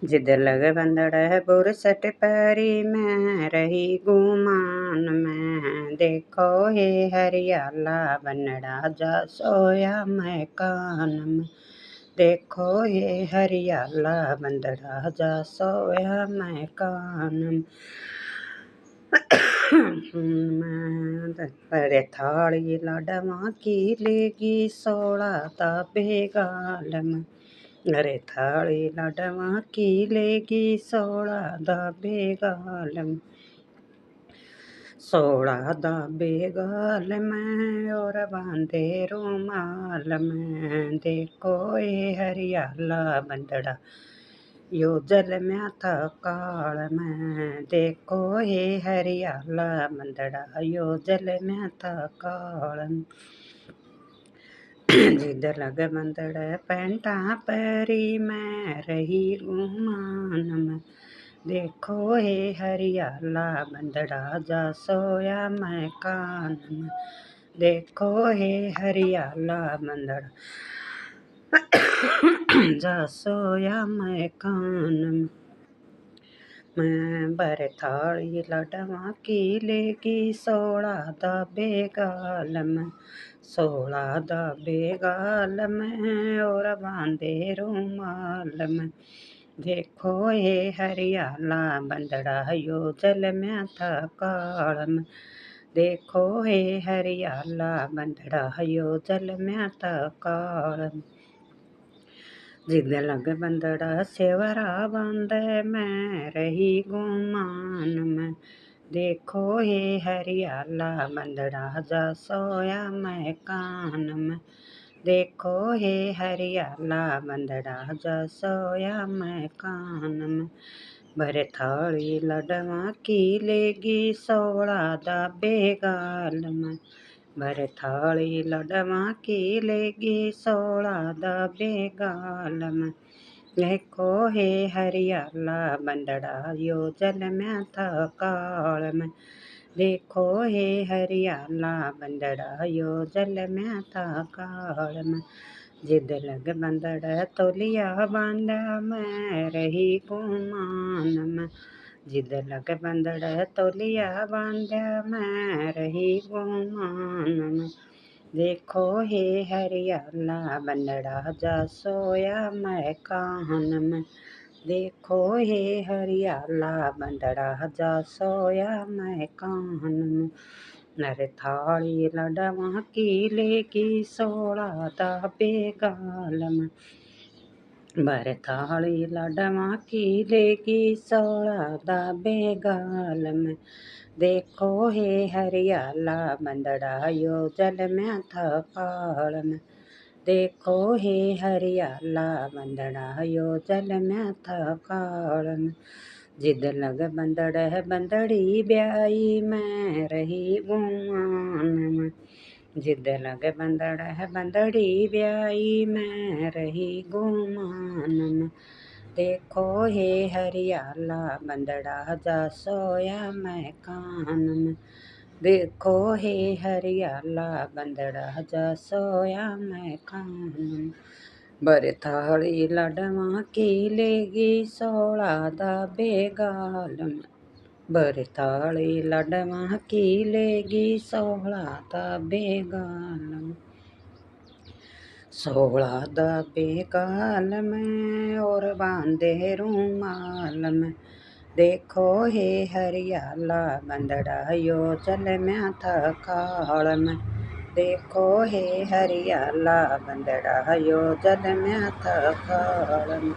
जिद लग बंदड़ बुरसट परी मैं रही गुमान में। देखो हे हरियाला बनड़ा जा सोया मैं कान में। देखो हे हरियाला बंदड़ा जा सोया मैं कान में। पर थाली लाडवा की लेगी सोला ता बेगाल में। अरे थाली लाडवा की लेगी सोला दा बेगाल में। सोला दा बेगाल में और बांधे रुमाल में। देखो ये हरियाला बंदड़ा यो जल में था काल में। देखो ये हरियाला बंदड़ा यो जल में था काल में। जिद लग बंदड़ पैंटा परी मैं रही गुमान में। देखो हे हरियाला बंदड़ा जा सोया मैं कान में। देखो हे हरियाला बंदड़ा जा सोया मैं कान में। मैं बर थाली लाडवा की लेगी सोला दा बेगाल में। सोला दा बेगाल में और बांधे रुमाल में। देखो ये हरियाला बंदड़ा यो जल में था काल में। देखो ये हरियाला बंदड़ा यो जल में था काल में। जिद लग बंदड़ा सेवरा बांधे मैं रही गुमान में। देखो ये हरियाला बंदड़ा जा सोया मैं कान में। देखो ये हरियाला बंदड़ा जा सोया मैं कान में। भर थाली लाडवा की लेगी सोला दा बेगाल में। भर थाली लाडवा की लेगी सोला दा बेगाल में। देखो हे हरियाला बंदड़ा यो जल में था काल में। देखो हे हरियाला बंदड़ा यो जल में था काल में। जिद लग बंदड़ तोलिया बांधा मैं रही गुमान में। जिद लग बंदड़ तोलिया बांधा मैं रही गुमान में। देखो हे हरियाला बंदड़ा जा सोया मैं कान में। देखो हे हरियाला बंदड़ा जा सोया मैं कान में। नर थाली लाडवा की लेगी सोला दा बेगाल में। बर थाली लाडवा की लेगी सोला दा बेगाल में। देखो हे हरियाला बंदड़ा यो जल में था काल में। देखो हे हरियाला बंदड़ा यो जल में था काल में। जिद लग बंदड़ बंदड़ी ब्याई मैं रही गुमान में। जिद लग बंदड़ बंदड़ी ब्याई मैं रही गुमान में। देखो हे हरियाला बंदड़ा जा सोया मैं कान में। देखो हे हरियाला बंदड़ा जा सोया मैं कान में। बर थाली लाडवा की लेगी सोला दा बेगाल में। बर थाली लाडवा की लेगी सोला दा बेगाल में। सोला दा बेगाल में और बांधे रुमाल में। देखो हे हरियाला बंदड़ा यो जल में था काल में। देखो हे हरियाला बंदड़ा यो जल में था काल में।